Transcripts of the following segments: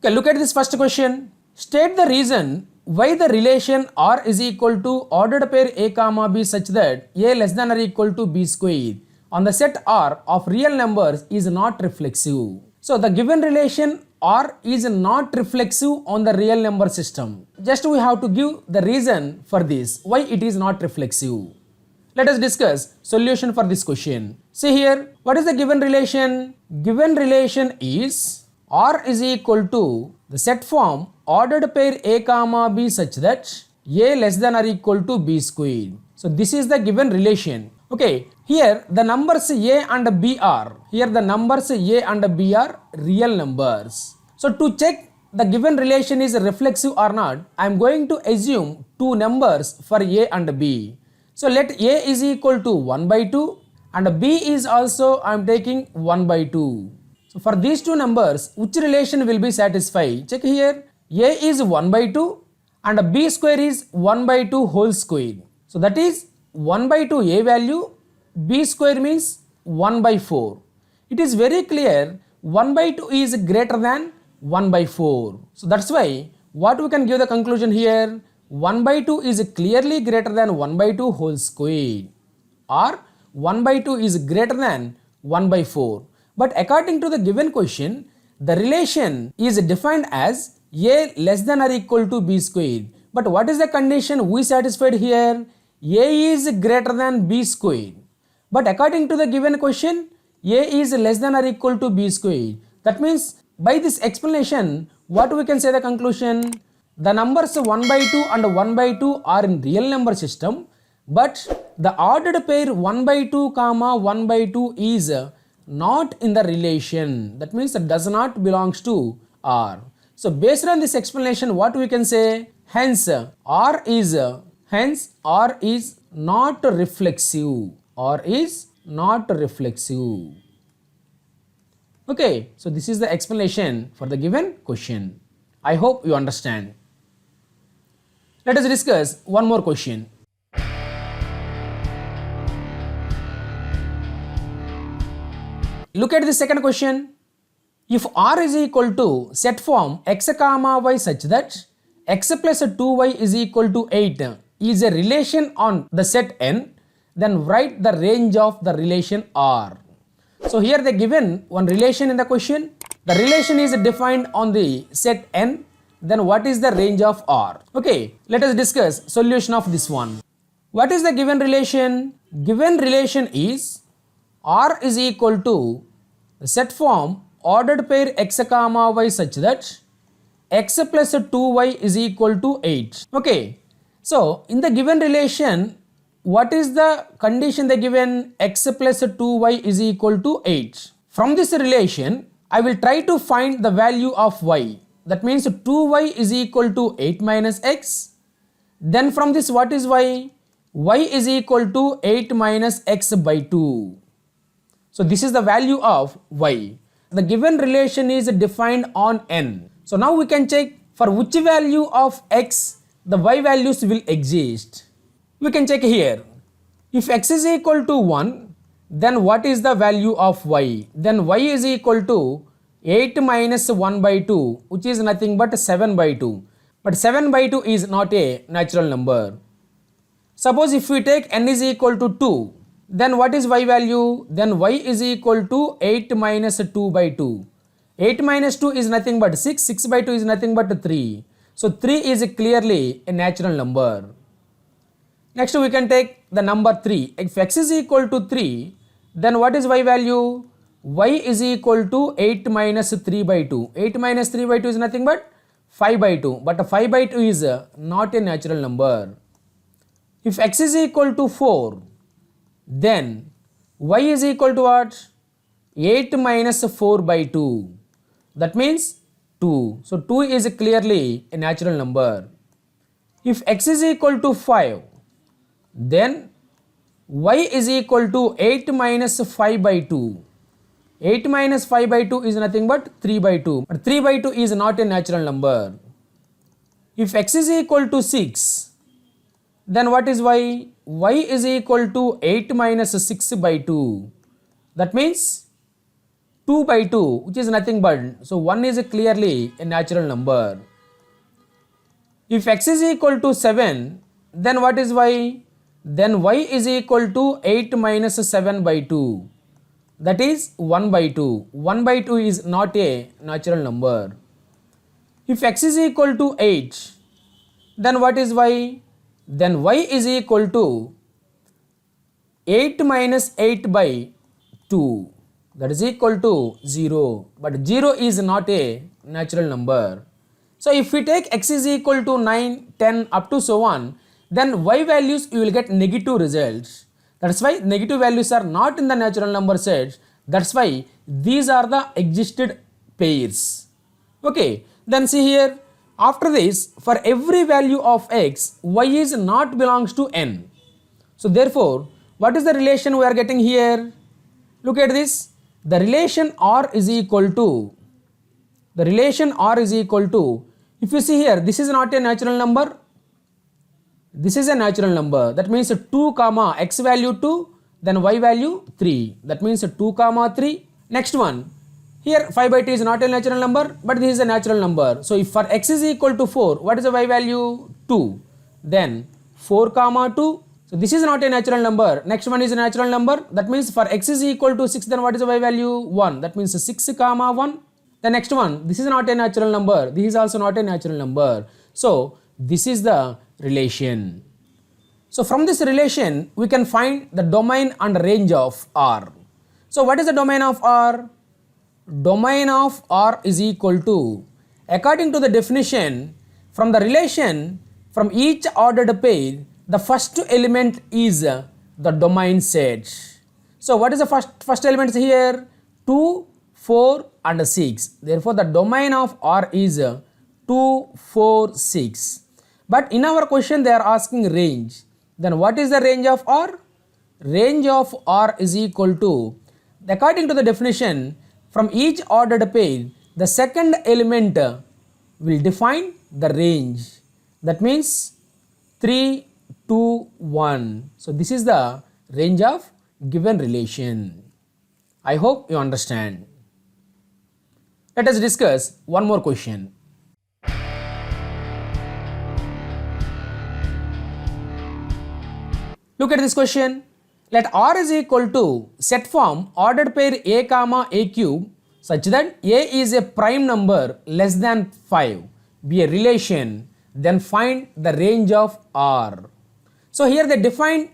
Okay, look at this first question. State the reason why the relation R is equal to ordered pair A comma B such that A less than or equal to B square on the set R of real numbers is not reflexive. So the given relation R is not reflexive on the real number system. Just we have to give the reason for this, why it is not reflexive. Let us discuss solution for this question. See here, what is the given relation? Given relation is R is equal to the set form ordered pair A comma B such that A less than or equal to B squared. So this is the given relation. Okay, here the numbers A and B are, real numbers. So to check the given relation is reflexive or not, I am going to assume two numbers for A and B. So let A is equal to 1 by 2 and B is also I am taking 1 by 2. So for these two numbers, which relation will be satisfied? Check here, A is 1 by 2 and B square is 1 by 2 whole square. So that is 1 by 2 A value, B square means 1 by 4. It is very clear 1 by 2 is greater than 1 by 4. So that's why what we can give the conclusion here, 1 by 2 is clearly greater than 1 by 2 whole square, or 1 by 2 is greater than 1 by 4. But according to the given question, the relation is defined as A less than or equal to B square. But what is the condition we satisfied here? A is greater than B square. But according to the given question, A is less than or equal to B square. That means by this explanation, what we can say the conclusion? The numbers 1 by 2 and 1 by 2 are in real number system, but the ordered pair 1 by 2 comma 1 by 2 is not in the relation. That means it does not belongs to R. So based on this explanation, what we can say? Hence R is not reflexive. R is not reflexive. Okay, so this is the explanation for the given question. I hope you understand. Let us discuss one more question. Look at the second question. If R is equal to set form x comma y such that x plus 2y is equal to 8 is a relation on the set N, then write the range of the relation R. So here they given one relation in the question. The relation is defined on the set N. Then what is the range of R? Okay, let us discuss solution of this one. What is the given relation? Given relation is R is equal to the set form ordered pair x comma y such that x plus 2y is equal to 8. Okay, so in the given relation, what is the condition they given? X plus 2y is equal to 8. From this relation, I will try to find the value of y. That means 2y is equal to 8 minus x. Then from this what is y? Y is equal to 8 minus x by 2. So this is the value of y. The given relation is defined on n. So now we can check for which value of x the y values will exist. We can check here. If x is equal to 1, then what is the value of y? Then y is equal to 8 minus 1 by 2, which is nothing but 7 by 2. But 7 by 2 is not a natural number. Suppose if we take n is equal to 2, then what is y value? Then y is equal to 8 minus 2 by 2. 8 minus 2 is nothing but 6, 6 by 2 is nothing but 3. So 3 is clearly a natural number. Next we can take the number 3. If x is equal to 3, then what is y value? Y is equal to 8 minus 3 by 2. 8 minus 3 by 2 is nothing but 5 by 2. But 5 by 2 is not a natural number. If x is equal to 4, then y is equal to what? 8 minus 4 by 2. That means 2. So 2 is clearly a natural number. If x is equal to 5, then y is equal to 8 minus 5 by 2. 8 minus 5 by 2 is nothing but 3 by 2. But 3 by 2 is not a natural number. If x is equal to 6, then what is y? Y is equal to 8 minus 6 by 2. That means 2 by 2, which is nothing but, so 1 is clearly a natural number. If x is equal to 7, then what is y? Then y is equal to 8 minus 7 by 2. That is 1 by 2. 1 by 2 is not a natural number. If x is equal to 8, then what is y? Then y is equal to 8 minus 8 by 2. That is equal to 0. But 0 is not a natural number. So if we take x is equal to 9, 10 up to so on, then y values you will get negative results. That's why negative values are not in the natural number set. That's why these are the existed pairs. Okay, then see here, after this, for every value of x, y is not belongs to n. So therefore, what is the relation we are getting here? Look at this. The relation r is equal to, if you see here, this is not a natural number. This is a natural number. That means 2 comma x value 2, then y value 3. That means 2 comma 3. Next one. Here 5 by 2 is not a natural number, but this is a natural number. So if for x is equal to 4, what is the y value? 2. Then 4 comma 2. So this is not a natural number. Next one is a natural number. That means for x is equal to 6, then what is the y value? 1. That means 6 comma 1. The next one, this is not a natural number. This is also not a natural number. So this is the relation. So from this relation, we can find the domain and range of R. So what is the domain of R? Domain of R is equal to, according to the definition, from the relation from each ordered pair, the first element is the domain set. So what is the first elements here? 2, 4 and 6. Therefore the domain of R is 2, 4, 6. But in our question they are asking range. Then what is the range of R? Range of R is equal to, according to the definition, from each ordered pair, the second element will define the range. That means 3, 2, 1. So this is the range of given relation. I hope you understand. Let us discuss one more question. Look at this question. Let R is equal to set form ordered pair A comma A cube such that A is a prime number less than 5, be a relation, then find the range of R. So here they define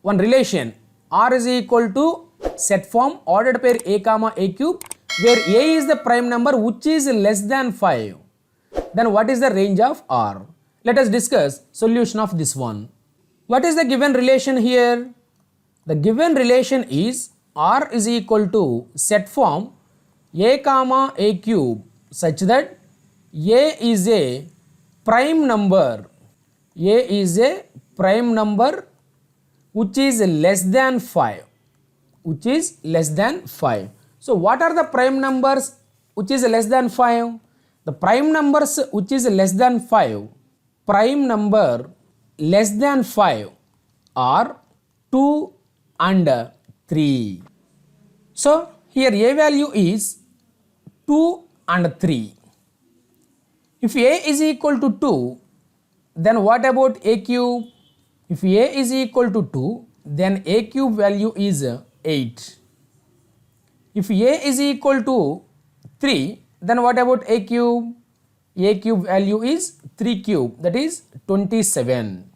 one relation. R is equal to set form ordered pair A comma A cube where A is the prime number which is less than 5. Then what is the range of R? Let us discuss solution of this one. What is the given relation here? The given relation is R is equal to set form A comma A cube such that A is a prime number. A is a prime number which is less than 5. Which is less than 5. So what are the prime numbers which is less than 5? The prime numbers which is less than 5, prime number less than 5 are 2 and 3. So here A value is 2 and 3. If A is equal to 2, then what about A cube? If A is equal to 2, then A cube value is 8. If A is equal to 3, then what about A cube? A cube value is 3 cube, that is 27.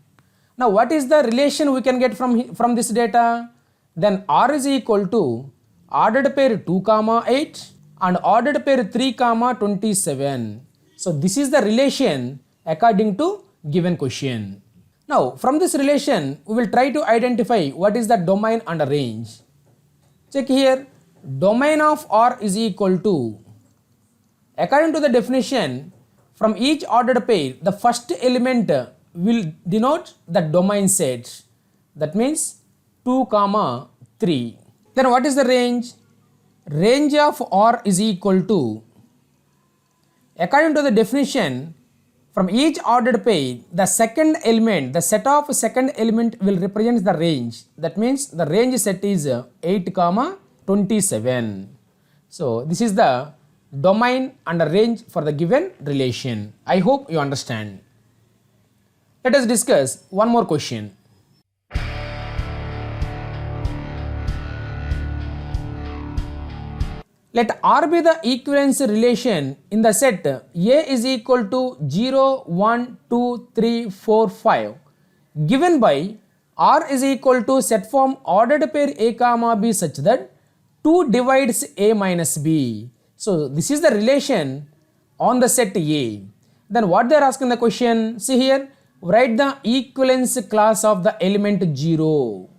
Now what is the relation we can get from this data? Then R is equal to ordered pair 2 comma 8 and ordered pair 3 comma 27. So this is the relation according to given question. Now from this relation we will try to identify what is the domain and the range. Check here, domain of R is equal to, according to the definition, from each ordered pair the first element will denote the domain set. That means 2 comma 3. Then what is the range? Range of R is equal to, according to the definition, from each ordered pair the second element, the set of second element will represent the range. That means the range set is 8 comma 27. So this is the domain and the range for the given relation. I hope you understand. Let us discuss one more question. Let R be the equivalence relation in the set A is equal to 0, 1, 2, 3, 4, 5 given by R is equal to set form ordered pair A comma B such that 2 divides A minus B. So this is the relation on the set A. Then what they are asking the question, see here, write the equivalence class of the element 0.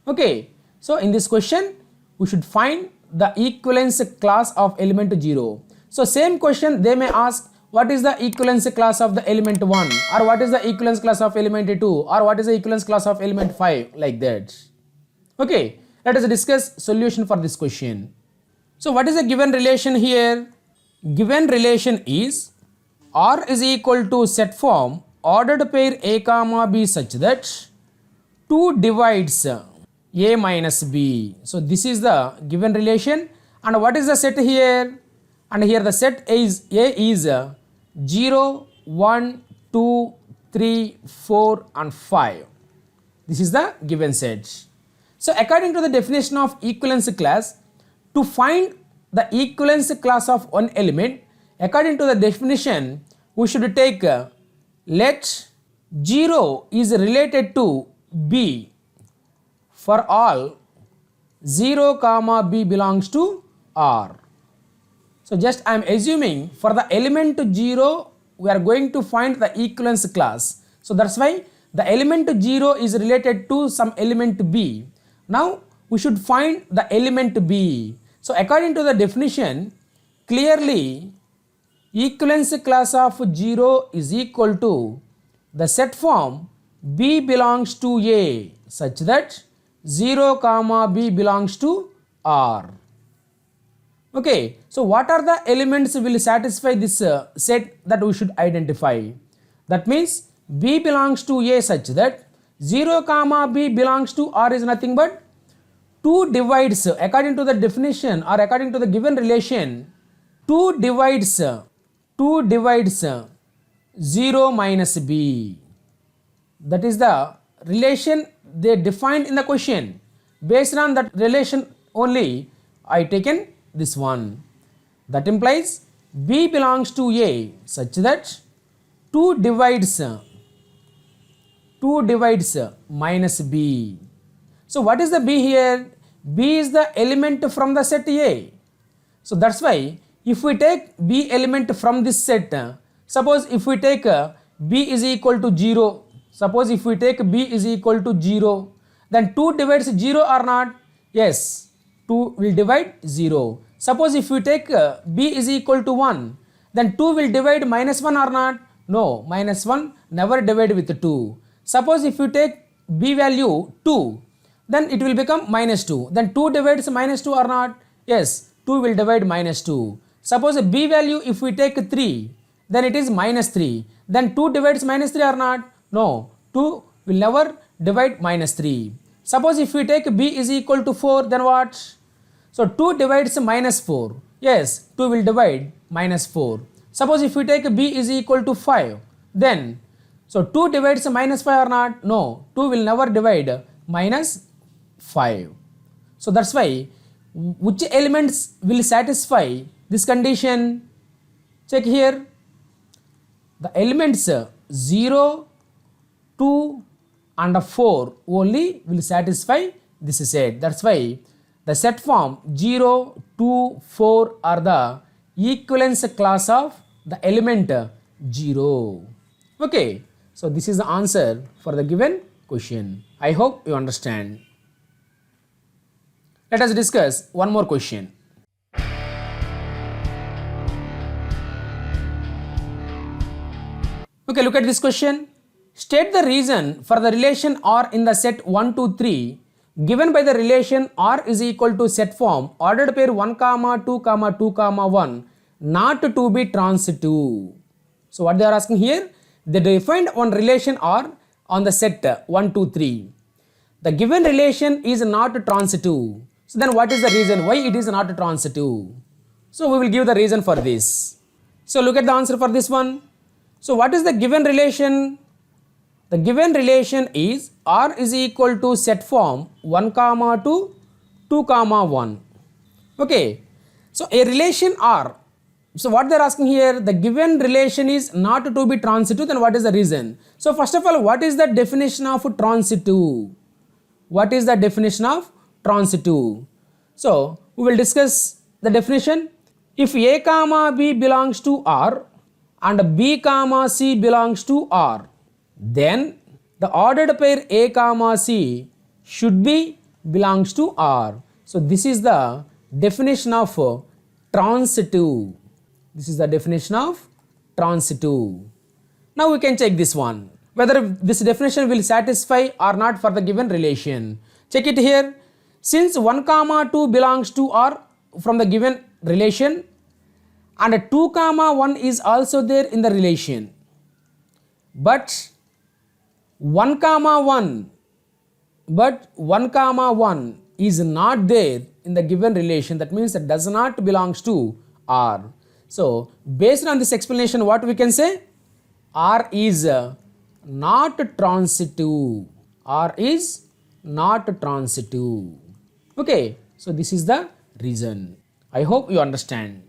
Okay, so in this question we should find the equivalence class of element 0. So same question they may ask, what is the equivalence class of the element 1, or what is the equivalence class of element 2, or what is the equivalence class of element 5, like that. Okay, let us discuss solution for this question. So what is the given relation here? Given relation is R is equal to set form ordered pair A comma B such that 2 divides A minus B. So this is the given relation, and what is the set here? And here the set is A is 0, 1, 2, 3, 4 and 5. This is the given set. So according to the definition of equivalence class, to find the equivalence class of one element, according to the definition, we should take let 0 is related to B for all 0 comma B belongs to R. So just I am assuming for the element 0 we are going to find the equivalence class. So that's why the element 0 is related to some element B. Now we should find the element B. So according to the definition, clearly equivalence class of 0 is equal to the set form B belongs to A such that 0 comma B belongs to R. Okay, so what are the elements will satisfy this set that we should identify? That means B belongs to A such that 0 comma B belongs to R is nothing but 2 divides, according to the definition or according to the given relation, 2 divides 0 minus B. That is the relation they defined in the question. Based on that relation only I taken this one. That implies B belongs to A such that 2 divides minus B. So what is the B here? B is the element from the set A. So that's why if we take B element from this set, suppose if we take B is equal to 0, suppose if we take B is equal to 0, then 2 divides 0 or not? Yes, 2 will divide 0. Suppose if we take B is equal to 1, then 2 will divide minus 1 or not? No, minus 1 never divide with 2. Suppose if you take B value 2, then it will become minus 2. Then 2 divides minus 2 or not? Yes, 2 will divide minus 2. Suppose B value if we take 3, then it is minus 3. Then 2 divides minus 3 or not? No, 2 will never divide minus 3. Suppose if we take B is equal to 4, then what? So 2 divides minus 4. Yes, 2 will divide minus 4. Suppose if we take B is equal to 5, then so 2 divides minus 5 or not? No, 2 will never divide minus 5. So that's why which elements will satisfy this condition? Check here. The elements 0, 2 and 4 only will satisfy this set. That's why the set form 0, 2, 4 are the equivalence class of the element 0. Okay, so this is the answer for the given question. I hope you understand. Let us discuss one more question. Okay, look at this question. State the reason for the relation R in the set 1, 2, 3 given by the relation R is equal to set form ordered pair 1, 2, 2, 1 not to be transitive. So what they are asking here? They defined one relation R on the set 1, 2, 3. The given relation is not transitive. So then what is the reason why it is not transitive? So we will give the reason for this. So look at the answer for this one. So what is the given relation? The given relation is R is equal to set form 1 comma 2, 2 comma 1. Okay. So a relation R. So what they are asking here, the given relation is not to be transitive, then what is the reason? So first of all, what is the definition of transitive? What is the definition of transitive? So we will discuss the definition. If A comma B belongs to R and B comma C belongs to R, then the ordered pair A comma C should be belongs to R. So this is the definition of transitive. This is the definition of transitive. Now we can check this one, whether this definition will satisfy or not for the given relation. Check it here. Since 1 comma 2 belongs to R from the given relation and 2 comma 1 is also there in the relation, but 1 comma 1 is not there in the given relation, that means it does not belongs to R. So based on this explanation, what we can say? R is not transitive. R is not transitive. Okay, so this is the reason. I hope you understand.